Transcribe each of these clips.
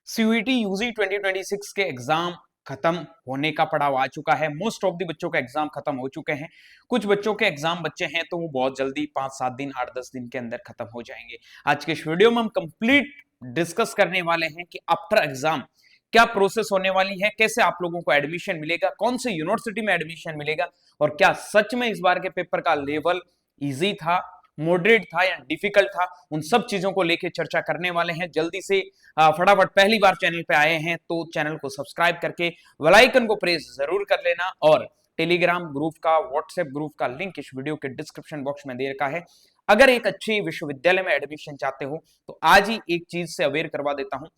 CUET UG 2026 के exam खत्म होने का पड़ाव आ चुका है। मोस्ट ऑफ द बच्चों का एग्जाम खत्म हो चुके हैं। कुछ बच्चों के एग्जाम बच्चे हैं तो वो बहुत जल्दी 5-7 दिन 8-10 दिन के अंदर खत्म हो जाएंगे। आज के इस वीडियो में हम कंप्लीट डिस्कस करने वाले हैं कि आफ्टर एग्जाम क्या प्रोसेस होने वाली है, कैसे आप लोगों को एडमिशन मिलेगा, कौन से यूनिवर्सिटी में एडमिशन मिलेगा और क्या सच में इस बार के पेपर का लेवल इजी था, मॉडरेट था या डिफिकल्ट था। उन सब चीजों को लेकर चर्चा करने वाले हैं। जल्दी से फटाफट पहली बार चैनल पे आए हैं तो चैनल को सब्सक्राइब करके बेल आइकन को प्रेस जरूर कर लेना और टेलीग्राम ग्रुप का, व्हाट्सएप ग्रुप का लिंक इस वीडियो के डिस्क्रिप्शन बॉक्स में दे रखा है। अगर एक अच्छी विश्वविद्यालय में एडमिशन चाहते हो तो आज ही एक चीज से अवेयर करवा देता हूं।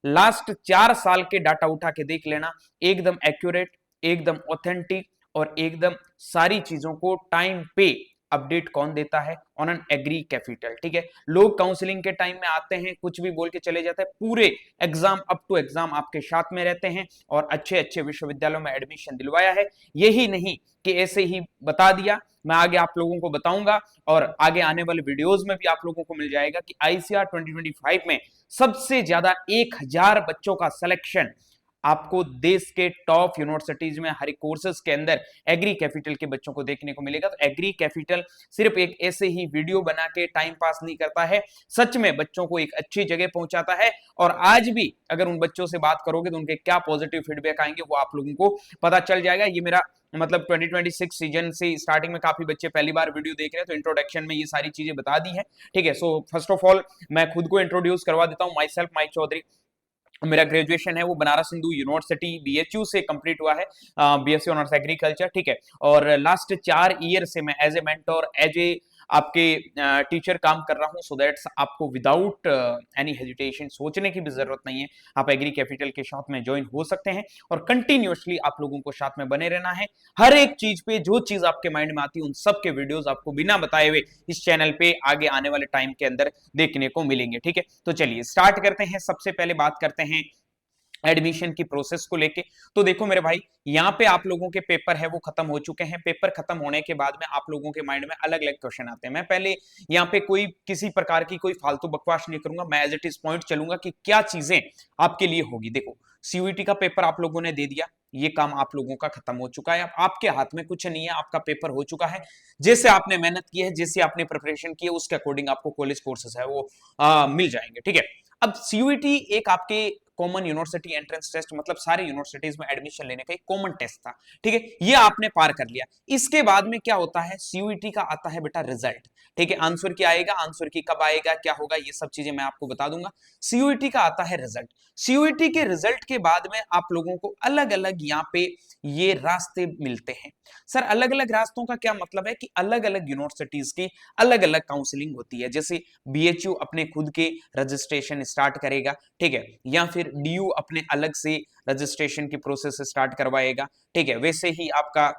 लास्ट 4 साल के डाटा उठा के देख लेना, एकदम एक्यूरेट, एकदम ऑथेंटिक और एकदम सारी चीजों को टाइम पे अपडेट कौन देता है, ऑन एन एग्री कैपिटल। ठीक है, लोग काउंसलिंग के टाइम में आते हैं, कुछ भी बोल के चले जाते हैं, पूरे एग्जाम अप टू एग्जाम आपके साथ में रहते हैं और अच्छे अच्छे विश्वविद्यालयों में एडमिशन दिलवाया है। यही नहीं कि ऐसे ही बता दिया, मैं आगे आप लोगों को बताऊंगा और आगे आने वाले वीडियोस में भी आप लोगों को मिल जाएगा कि आईसीआर 2025 में सबसे ज्यादा 1000 बच्चों का सिलेक्शन आपको देश के टॉप यूनिवर्सिटीज में हर कोर्सेज के अंदर एग्री कैपिटल के बच्चों को देखने को मिलेगा। तो एग्री कैपिटल सिर्फ एक ऐसे ही वीडियो बना के टाइम पास नहीं करता है, सच में बच्चों को एक अच्छी जगह पहुंचाता है। और आज भी अगर उन बच्चों से बात करोगे तो उनके क्या पॉजिटिव फीडबैक आएंगे वो आप लोगों को पता चल जाएगा। ये मेरा मतलब 2026 सीजन से स्टार्टिंग में काफी बच्चे पहली बार वीडियो देख रहे हैं तो इंट्रोडक्शन में ये सारी चीजें बता दी है। ठीक है, सो फर्स्ट ऑफ ऑल मैं खुद को इंट्रोड्यूस करवा देता हूँ। माई सेल्फ माइक चौधरी, मेरा ग्रेजुएशन है वो बनारस हिंदू यूनिवर्सिटी बीएचयू से कंप्लीट हुआ है, बीएससी ऑनर्स एग्रीकल्चर। ठीक है, और लास्ट 4 ईयर से मैं as a mentor, as a आपके टीचर काम कर रहा हूं। सो दैट्स आपको विदाउट एनी हेजिटेशन सोचने की भी जरूरत नहीं है, आप एग्री कैपिटल के साथ में ज्वाइन हो सकते हैं और कंटिन्यूअसली आप लोगों को साथ में बने रहना है। हर एक चीज पे जो चीज आपके माइंड में आती है उन सब के वीडियोस आपको बिना बताए हुए इस चैनल पे आगे आने वाले टाइम के अंदर देखने को मिलेंगे। ठीक है, तो चलिए स्टार्ट करते हैं। सबसे पहले बात करते हैं एडमिशन की प्रोसेस को लेके। तो देखो मेरे भाई, यहाँ पे आप लोगों के पेपर है वो खत्म हो चुके हैं। पेपर खत्म होने के बाद में आप लोगों के माइंड में अलग अलग क्वेश्चन आते हैं। मैं पहले यहाँ पे कोई किसी प्रकार की कोई फालतू बकवास नहीं करूंगा, मैं एज इट इज पॉइंट चलूंगा कि क्या चीजें आपके लिए होगी। देखो, सीयूईटी का पेपर आप लोगों ने दे दिया, ये काम आप लोगों का खत्म हो चुका है। अब आपके हाथ में कुछ नहीं है, आपका पेपर हो चुका है। जैसे आपने मेहनत की है, जैसे आपने प्रिपरेशन की है, उसके अकॉर्डिंग आपको कॉलेज कोर्सेज है वो मिल जाएंगे। ठीक है, अब सीयूईटी एक आपके कॉमन यूनिवर्सिटी एंट्रेंस टेस्ट, मतलब सारे यूनिवर्सिटीज में एडमिशन लेने का एक कॉमन टेस्ट था। ठीक है, ये आपने पार कर लिया। इसके बाद में क्या होता है, सीयूईटी का आता है बेटा रिजल्ट। ठीक है, आंसर क्या आएगा, आंसर की कब आएगा, क्या होगा, ये सब चीजें मैं आपको बता दूंगा। सीयूईटी का आता है रिजल्ट। सीयूईटी के रिजल्ट के बाद में आप लोगों को अलग अलग यहाँ पे ये रास्ते मिलते हैं। सर अलग अलग रास्तों का क्या मतलब है कि अलग अलग यूनिवर्सिटीज की अलग अलग काउंसलिंग होती है। जैसे बीएचयू अपने खुद के रजिस्ट्रेशन स्टार्ट करेगा, ठीक है, या फिर डीयू अपने अलग से रजिस्ट्रेशन की प्रोसेस स्टार्ट करवाएगा। ठीक है, वैसे ही आपका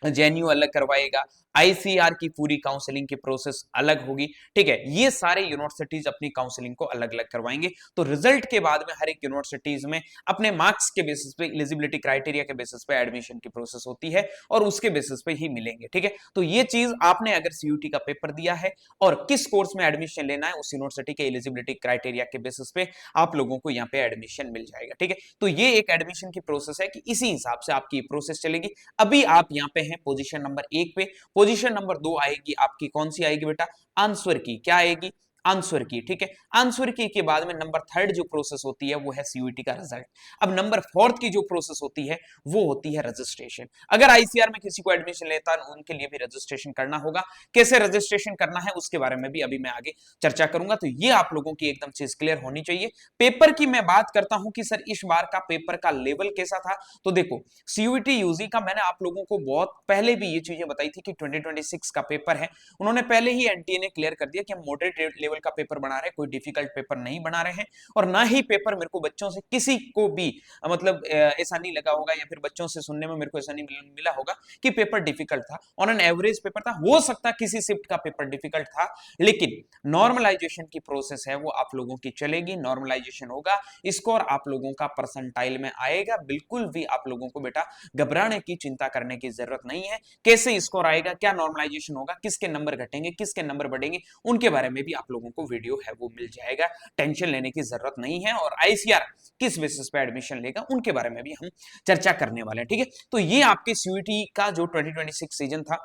जेएनयू अलग करवाएगा, आईसीआर की पूरी काउंसलिंग की प्रोसेस अलग होगी। ठीक है, ये सारे यूनिवर्सिटीज अपनी काउंसलिंग को अलग अलग करवाएंगे। तो रिजल्ट के बाद में हर एक यूनिवर्सिटीज में अपने मार्क्स के बेसिस पे, एलिजिबिलिटी क्राइटेरिया के बेसिस पे एडमिशन की प्रोसेस होती है और उसके बेसिस पे ही मिलेंगे। ठीक है, तो ये चीज आपने अगर सीयूटी का पेपर दिया है और किस कोर्स में एडमिशन लेना है, उस यूनिवर्सिटी के एलिजिबिलिटी क्राइटेरिया के बेसिस पे आप लोगों को यहाँ पे एडमिशन मिल जाएगा। ठीक है, तो ये एक एडमिशन की प्रोसेस है कि इसी हिसाब से आपकी प्रोसेस चलेगी। अभी आप यहाँ पे हैं पोजीशन नंबर 1 पे। पोजीशन नंबर 2 आएगी आपकी, कौन सी आएगी बेटा, आंसर की। क्या आएगी, आंसर की। ठीक है, आंसर की के बाद में नंबर 3 जो प्रोसेस होती है वो है सीयूईटी का रिजल्ट। अब नंबर 4 की जो प्रोसेस होती है वो होती है रजिस्ट्रेशन। अगर आईसीआर में किसी को एडमिशन लेता है उनके लिए भी रजिस्ट्रेशन करना होगा। कैसे रजिस्ट्रेशन करना है उसके बारे में भी अभी मैं आगे चर्चा करूंगा। तो ये आप लोगों की एकदम चीज क्लियर होनी चाहिए। पेपर की मैं बात करता हूं कि सर इस बार का पेपर का लेवल कैसा था। तो देखो, सीयूईटी यूजी का मैंने आप लोगों को बहुत पहले भी ये चीजें बताई थी कि 2026 का पेपर है। उन्होंने पहले ही एनटीए ने क्लियर कर दिया कि हम मॉडरेट लेवल का पेपर बना रहे हैं, कोई डिफिकल्ट पेपर नहीं बना रहे हैं। और ना ही पेपर मेरे को बच्चों से किसी को भी मतलब ऐसा नहीं लगा होगा या फिर बच्चों से सुनने में मेरे को ऐसा नहीं मिला होगा कि पेपर डिफिकल्ट था। ऑन एन एवरेज पेपर था। हो सकता किसी शिफ्ट का पेपर डिफिकल्ट था, लेकिन नॉर्मलाइजेशन की प्रोसेस है वो आप लोगों की चलेगी। नॉर्मलाइजेशन होगा, स्कोर आप लोगों का परसेंटाइल में आएगा। बिल्कुल भी आप लोगों को बेटा घबराने की, चिंता करने की जरूरत नहीं है। कैसे स्कोर आएगा, क्या नॉर्मलाइजेशन होगा, किसके नंबर घटेंगे, किसके नंबर बढ़ेंगे, उनके बारे में भी आप लोगों को वीडियो है वो मिल जाएगा। टेंशन लेने की जरूरत नहीं है। और आईसीआर किस बेसिस पे एडमिशन लेगा, उनके बारे में भी हम चर्चा करने वाले हैं। ठीक है, तो ये आपके सीयूईटी का जो 2026 सीजन था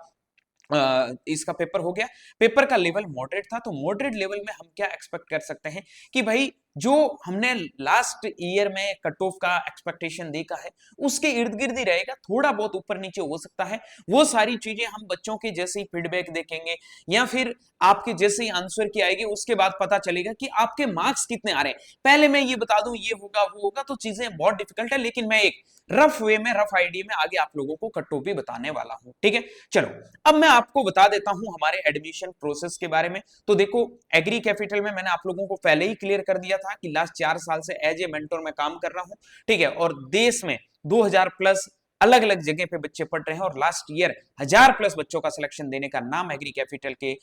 इसका पेपर हो गया। पेपर का लेवल मॉडरेट था, तो मॉडरेट लेवल में हम क्या एक्सपेक्ट कर सकते हैं कि भाई जो हमने लास्ट ईयर में कट ऑफ का एक्सपेक्टेशन देखा है उसके इर्द गिर्द ही रहेगा, थोड़ा बहुत ऊपर नीचे हो सकता है। वो सारी चीजें हम बच्चों के जैसे ही फीडबैक देखेंगे या फिर आपके जैसे ही आंसर की आएगी उसके बाद पता चलेगा कि आपके मार्क्स कितने आ रहे हैं। पहले मैं ये बता दूं ये होगा वो होगा तो चीजें बहुत डिफिकल्ट है, लेकिन मैं एक रफ वे में, रफ आइडिया में आगे आप लोगों को कट ऑफ भी बताने वाला हूं। ठीक है, चलो अब मैं आपको बता देता हूं हमारे एडमिशन प्रोसेस के बारे में। तो देखो, एग्री कैपिटल में मैंने आप लोगों को पहले ही क्लियर कर दिया था कि लास्ट 4 साल से एज ए मेंटर मैं काम कर रहा हूं। ठीक है, और देश में 2000 प्लस अलग अलग जगह पे बच्चे पढ़ रहे हैं और लास्ट ईयर 1000 प्लस बच्चों का सिलेक्शन देने का नाम एग्री कैपिटल के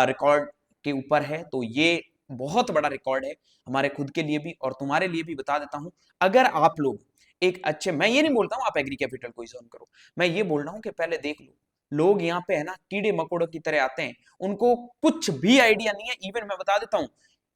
रिकॉर्ड के ऊपर है। तो ये बहुत बड़ा रिकॉर्ड है हमारे खुद के लिए भी और तुम्हारे लिए भी। बता देता हूं, अगर आप लोग एक अच्छे, मैं ये नहीं बोलता हूं आप एग्री कैपिटल को ही ज्वाइन करो, मैं ये बोल रहा हूं कि पहले देख लो। लोग यहाँ पे है ना कीड़े मकोड़ों की तरह आते हैं, उनको कुछ भी आइडिया नहीं है। इवन मैं बता देता हूं,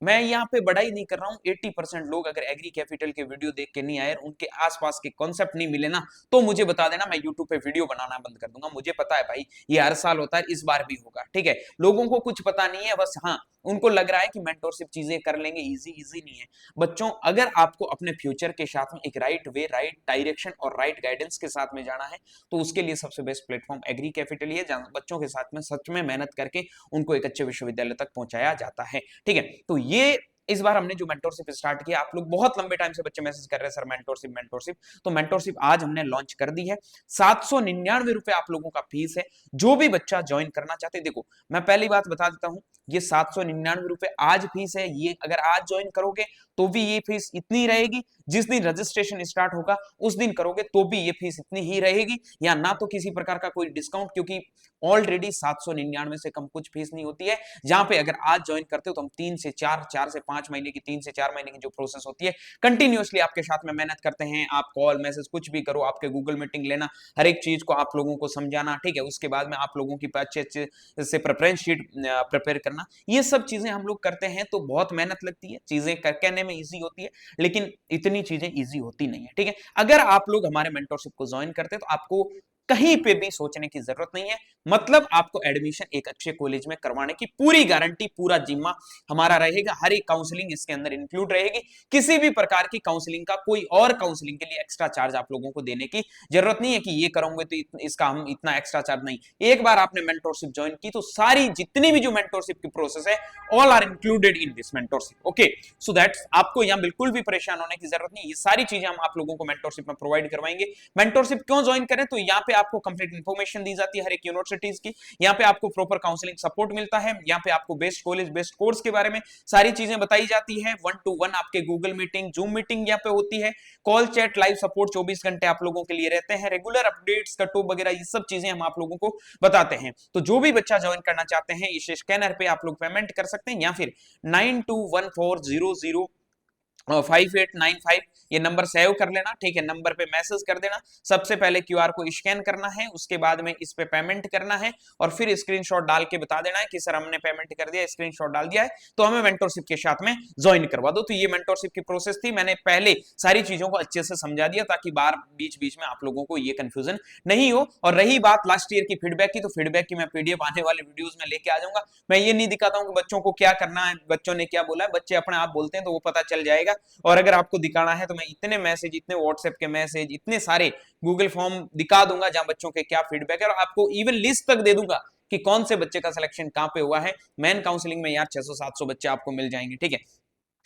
मैं यहाँ पे बड़ाई नहीं कर रहा हूँ, 80% लोग अगर एग्री कैपिटल के वीडियो देख के नहीं आए, उनके आसपास के कॉन्सेप्ट नहीं मिले ना, तो मुझे बता देना, मैं यूट्यूब पे वीडियो बनाना बंद कर दूंगा। मुझे पता है भाई ये हर साल होता है, इस बार भी होगा। ठीक है, लोगों को कुछ पता नहीं है, बस हाँ उनको लग रहा है कि मेंटोरशिप चीजें कर लेंगे, इजी इजी नहीं है बच्चों। अगर आपको अपने फ्यूचर के साथ में एक राइट वे, राइट डायरेक्शन और राइट गाइडेंस के साथ में जाना है तो उसके लिए सबसे बेस्ट प्लेटफॉर्म एग्री कैपिटल ही है, जहां बच्चों के साथ में सच में मेहनत करके उनको एक अच्छे विश्वविद्यालय तक पहुंचाया जाता है। ठीक है, तो ये इस बार हमने जो मेंटोरशिप स्टार्ट किया, आप लोग बहुत लंबे टाइम से बच्चे मैसेज कर रहे हैं सर मेंटोरशिप मेंटोरशिप, तो मेंटोरशिप आज हमने लॉन्च कर दी है। 799 रुपए आप लोगों का फीस है। जो भी बच्चा ज्वाइन करना चाहते हैं, देखो मैं पहली बात बता देता हूं, ये 799 रुपए आज फीस है। ये अगर आज ज्वाइन करोगे तो भी ये फीस इतनी रहेगी, जिस दिन रजिस्ट्रेशन स्टार्ट होगा उस दिन करोगे तो भी ये फीस इतनी ही रहेगी, या ना तो किसी प्रकार का कोई डिस्काउंट, क्योंकि ऑलरेडी 799 से कम कुछ फीस नहीं होती है। जहां पे अगर आज ज्वाइन करते हो तो हम 3 से 4, 4 से 5 महीने की, 3 से 4 महीने की जो प्रोसेस होती है, कंटिन्यूअसली आपके साथ में मेहनत करते हैं। आप कॉल मैसेज कुछ भी करो, आपके गूगल मीटिंग लेना, हर एक चीज को आप लोगों को समझाना। ठीक है, उसके बाद में आप लोगों की अच्छे अच्छे से प्रेफरेंस शीट प्रिपेयर करना, ये सब चीजें हम लोग करते हैं। तो बहुत मेहनत लगती है, चीजें करने में इजी होती है, लेकिन इतनी चीजें इजी होती नहीं है। ठीक है, अगर आप लोग हमारे मेंटरशिप को ज्वाइन करते हैं तो आपको कहीं पे भी सोचने की जरूरत नहीं है। मतलब आपको एडमिशन एक अच्छे कॉलेज में करवाने की पूरी गारंटी, पूरा जिम्मा हमारा रहेगा। हर एक काउंसलिंग इसके अंदर इंक्लूड रहेगी। किसी भी प्रकार की काउंसलिंग का, कोई और काउंसलिंग के लिए एक्स्ट्रा चार्ज आप लोगों को देने की जरूरत नहीं है कि ये करोगे तो इसका हम इतना एक्स्ट्रा चार्ज नहीं। एक बार आपने मेंटरशिप ज्वाइन की तो सारी जितनी भी जो मेंटरशिप की प्रोसेस है, all are included in this mentorship. Okay, so that's, आपको यहाँ बिल्कुल भी परेशान होने की जरूरत नहीं। ये सारी चीजें हम आप लोगों को मेंटरशिप में प्रोवाइड करवाएंगे। मेंटरशिप क्यों ज्वाइन करें, तो यहाँ पे आपको कंप्लीट इंफॉर्मेशन दी जाती है हर एक यूनिवर्सिटीज की। यहाँ पे आपको प्रॉपर काउंसलिंग सपोर्ट मिलता है। यहाँ पे आपको बेस्ट कॉलेज, बेस्ट कोर्स के बारे में सारी चीजें बताई जाती है। 1-to-1 आपके गूगल मीटिंग, जूम मीटिंग यहाँ पे होती है। कॉल चैट लाइव सपोर्ट 24 घंटे आप लोगों के लिए रहते हैं। रेगुलर अपडेट्स, कट ऑफ वगैरह ये सब चीजें हम आप लोगों को बताते हैं। तो जो भी बच्चा ज्वाइन करना चाहते हैं, इस स्कैनर पे आप लोग पेमेंट कर सकते हैं, या फिर 9214005895 ये नंबर सेव कर लेना। ठीक है, नंबर पे मैसेज कर देना। सबसे पहले क्यूआर को स्कैन करना है, उसके बाद में इस पे पेमेंट करना है और फिर स्क्रीनशॉट डाल के बता देना है कि सर हमने पेमेंट कर दिया, स्क्रीनशॉट डाल दिया है, तो हमें मेंटरशिप के साथ में ज्वाइन करवा दो। तो ये मेंटरशिप की प्रोसेस थी। मैंने पहले सारी चीजों को अच्छे से समझा दिया ताकि बार बीच बीच में आप लोगों को ये कंफ्यूजन नहीं हो। और रही बात लास्ट ईयर की फीडबैक की, तो फीडबैक की मैं पीडीएफ आने वाले वीडियोस में लेके आ जाऊंगा। मैं ये नहीं दिखाता हूं कि बच्चों को क्या करना है, बच्चों ने क्या बोला है, बच्चे अपने आप बोलते हैं तो वो पता चल जाएगा। और अगर आपको दिखाना है तो मैं इतने मैसेज, इतने व्हाट्सएप के मैसेज, इतने सारे गूगल फॉर्म दिखा दूंगा जहां बच्चों के क्या फीडबैक है, और आपको इवन लिस्ट तक दे दूंगा कि कौन से बच्चे का सिलेक्शन कहां पे हुआ है। मेन काउंसलिंग में यार 600-700 बच्चे आपको मिल जाएंगे। ठीक है,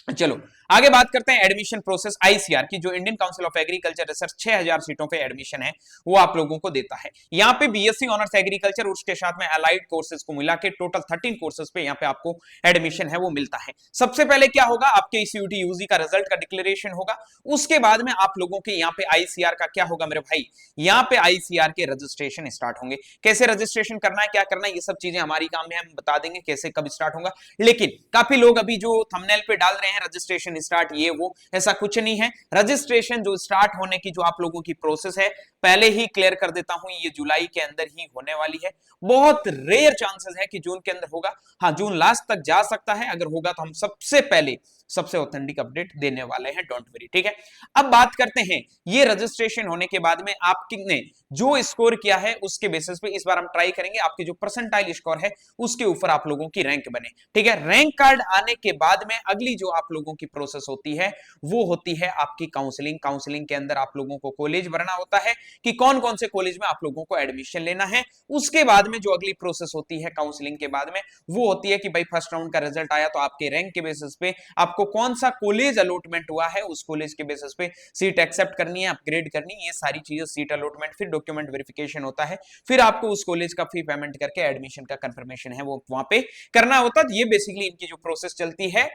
चलो आगे बात करते हैं एडमिशन प्रोसेस आईसीआर की। जो Indian council of agriculture research 6000 सीटों पे एडमिशन है वो आप लोगों को देता है। यहाँ पे बीएससी ऑनर्स एग्रीकल्चर और उसके साथ में अलाइड कोर्सेज को मिला के टोटल 13 कोर्सेज पे यहाँ पे आपको एडमिशन है वो मिलता है। सबसे पहले क्या होगा, आपके सीयूटी यूजी का रिजल्ट का डिक्लेरेशन होगा। उसके बाद में आप लोगों के यहाँ पे आईसीआर का क्या होगा मेरे भाई, यहाँ पे आईसीआर के रजिस्ट्रेशन स्टार्ट होंगे। कैसे रजिस्ट्रेशन करना है, क्या करना है, ये सब चीजें हमारी काम में, हम बता देंगे कैसे कब स्टार्ट होगा। लेकिन काफी लोग अभी जो थंबनेल पे डाल रहे हैं रजिस्ट्रेशन स्टार्ट ये वो, ऐसा कुछ नहीं है। रजिस्ट्रेशन जो स्टार्ट होने की जो आप लोगों की प्रोसेस है, पहले ही क्लियर कर देता हूं, ये जुलाई के अंदर ही होने वाली है। बहुत रेयर चांसेस है कि जून के अंदर होगा। हाँ, जून लास्ट तक जा सकता है। अगर होगा तो हम सबसे पहले सबसे ऑथेंटिक अपडेट देने वाले हैं, डोंट वरी, ठीक है। अब बात करते हैं ये रजिस्ट्रेशन होने के बाद में आपने जो स्कोर किया है उसके बेसिस पे इस बार हम ट्राई करेंगे आपके जो परसेंटाइल स्कोर है उसके ऊपर आप लोगों की रैंक बने, ठीक है। रैंक कार्ड आने के बाद में अगली जो आप लोगों की प्रोसेस होती है वो होती है आपकी काउंसलिंग। काउंसलिंग के अंदर आप लोगों को कॉलेज भरना होता है कि कौन कौन से कॉलेज में आप लोगों को एडमिशन लेना है। उसके बाद में जो अगली प्रोसेस होती है काउंसलिंग के बाद में वो होती है कि भाई फर्स्ट राउंड का रिजल्ट आया तो आपके रैंक के बेसिस पे आपको कौन सा कॉलेज अलॉटमेंट हुआ है उस कॉलेज के बेसिस पे सीट एक्सेप्ट करनी है, अपग्रेड करनी है, ये सारी चीजें, सीट अलॉटमेंट, फिर डॉक्यूमेंट वेरिफिकेशन होता है, फिर आपको उस कॉलेज का फी पेमेंट करके एडमिशन का कंफर्मेशन है वो वहां पे करना होता है। ये बेसिकली इनकी जो प्रोसेस चलती है।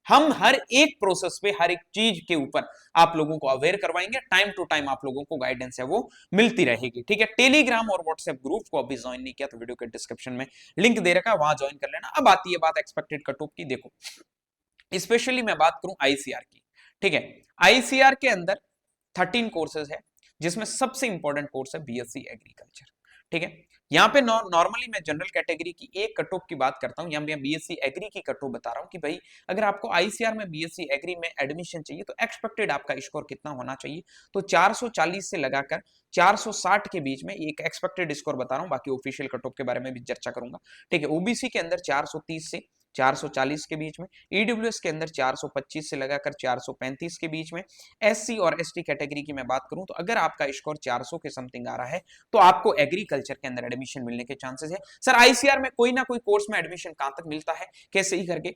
हम हर एक प्रोसेस पे हर एक चीज के ऊपर आप लोगों को अवेयर करवाएंगे, टाइम टू टाइम आप लोगों को गाइडेंस है वो मिलती रहेगी, ठीक है। टेलीग्राम और व्हाट्सएप ग्रुप को अभी ज्वाइन नहीं किया तो वीडियो के डिस्क्रिप्शन में लिंक दे रखा है, वहां ज्वाइन कर लेना। अब आती है बात एक्सपेक्टेड कट ऑफ की। देखो स्पेशली मैं बात करूं आईसीआर की, ठीक है। आईसीआर के अंदर 13 कोर्सेज है जिसमें सबसे इंपॉर्टेंट कोर्स है बीएससी एग्रीकल्चर, ठीक है। यहाँ पे नॉर्मली मैं जनरल कैटेगरी की एक कट ऑफ की बात करता हूँ, यहाँ मैं बीएससी एग्री की कट ऑफ बता रहा हूँ कि भाई अगर आपको आईसीआर में बीएससी एग्री में एडमिशन चाहिए तो एक्सपेक्टेड आपका स्कोर कितना होना चाहिए। तो 440 से लगाकर 460 के बीच में एक एक्सपेक्टेड स्कोर बता रहा हूँ, बाकी ऑफिशियल कट ऑफ के बारे में भी चर्चा करूंगा, ठीक है। ओबीसी के अंदर 430 से 440 के बीच में, ईडब्ल्यूएस के अंदर 425 से लगाकर 435 के बीच में, एससी और एसटी कैटेगरी की मैं बात करूं तो अगर आपका स्कोर 400 के समथिंग आ रहा है तो आपको एग्रीकल्चर के अंदर एडमिशन मिलने के चांसेस है। सर आईसीआर में कोई ना कोई कोर्स में एडमिशन कहां तक मिलता है, कैसे ही करके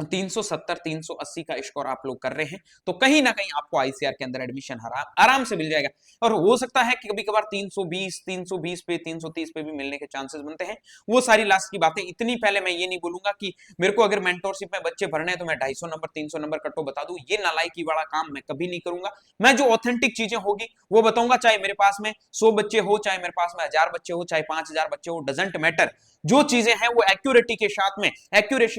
370 380 का स्कोर आप लोग कर रहे हैं तो कहीं ना कहीं आपको आईसीआर के अंदर एडमिशन आराम से मिल जाएगा। और हो सकता है कि कभी कभार 320 पे 330 पे भी मिलने के चांसेस बनते हैं। वो सारी लास्ट की बातें, इतनी पहले मैं ये नहीं बोलूंगा कि मेरे को अगर मेंटोरशिप में बच्चे भरने हैं तो मैं 250 नंबर 300 नंबर कटो बता दूं, ये नालायकी वाला काम मैं कभी नहीं करूंगा। मैं जो ऑथेंटिक चीजें होगी वो बताऊंगा, चाहे मेरे पास में 100 बच्चे हो, चाहे मेरे पास में 1000 बच्चे हो, चाहे 5000 बच्चे हो, डजंट मैटर। जो चीजें हैं वो एक्यूरेसी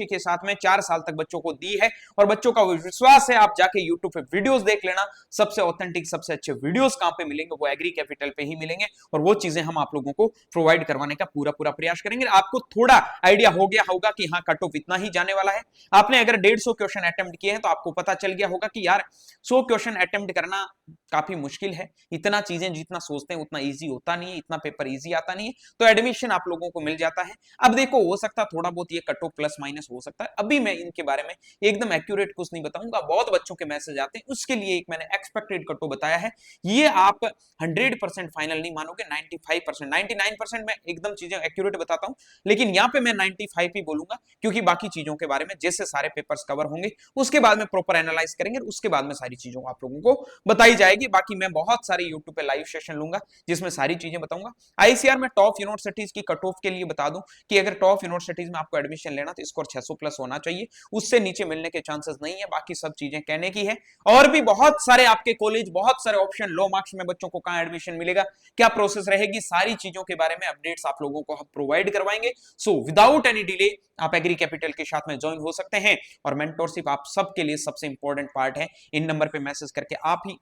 के साथ में 4 साल तक बच्चों को दी है और बच्चों का विश्वास है। आप जाके यूट्यूब पे वीडियोस देख लेना, सबसे ऑथेंटिक सबसे अच्छे वीडियोस कहां पे मिलेंगे, वो एग्री कैपिटल पे ही मिलेंगे और वो चीजें हम आप लोगों को प्रोवाइड करवाने का पूरा प्रयास करेंगे। आपको थोड़ा आइडिया हो गया होगा कि हाँ कट ऑफ इतना ही जाने वाला है। आपने अगर 150 क्वेश्चन अटेम्प्ट किए हैं तो आपको पता चल गया होगा कि यार 100 क्वेश्चन अटेम्प्ट करना काफी मुश्किल है, इतना चीजें जितना सोचते हैं उतना इजी होता नहीं है, इतना पेपर इजी आता नहीं है, तो एडमिशन आप लोगों को मिल जाता है। अब देखो हो सकता है थोड़ा बहुत ये कट ऑफ प्लस माइनस हो सकता है, अभी मैं इनके बारे में एकदम एक्यूरेट कुछ नहीं बताऊंगा। बहुत बच्चों के मैसेज आते हैं, उसके लिए एक मैंने एक्सपेक्टेड कट ऑफ बताया है। ये आप 100% फाइनल नहीं मानोगे, 95% 99% मैं एकदम चीजें एक्यूरेट बताता हूं, लेकिन यहाँ पे मैं 95 ही बोलूंगा क्योंकि बाकी चीजों के बारे में जैसे सारे पेपर्स कवर होंगे उसके बाद में प्रॉपर एनालाइज करेंगे, उसके बाद में सारी चीजों आप लोगों को बताई जाएगी। बाकी मैं बहुत सारे यूट्यूब पे लाइव सेशन लूंगा जिसमें सारी चीजें बताऊंगा। आईसीआर में टॉप यूनिवर्सिटीज की कट ऑफ के लिए बता दूं कि अगर टॉप यूनिवर्सिटीज में आपको एडमिशन लेना तो स्कोर 600 प्लस होना चाहिए, उससे नीचे मिलने के चांसेस नहीं है। बाकी सब चीजें कहने की है। और भी बहुत सारे आपके कॉलेज, बहुत सारे ऑप्शन, लो मार्क्स में बच्चों को कहां एडमिशन मिलेगा, क्या प्रोसेस रहेगी, सारी चीजों के बारे में अपडेट्स आप लोगों को हम प्रोवाइड करवाएंगे। सो विदाउट एनी डिले आप एग्री कैपिटल के साथ में ज्वाइन हो सकते हैं और मेंटोरशिप आप सबके लिए सबसे इंपॉर्टेंट पार्ट है। इन नंबर पे मैसेज करके आप ही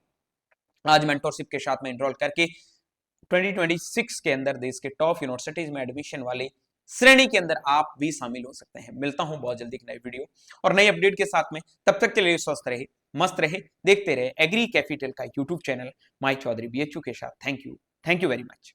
आज मेंटोरशिप के साथ में एनरोल करके 2026 के अंदर देश के टॉप यूनिवर्सिटीज में एडमिशन वाले श्रेणी के अंदर आप भी शामिल हो सकते हैं। मिलता हूं बहुत जल्दी एक नई वीडियो और नई अपडेट के साथ में, तब तक के लिए स्वस्थ रहे, मस्त रहे, देखते रहे एग्री कैपिटल का यूट्यूब चैनल माई चौधरी बीएचयू के साथ। Thank you very much.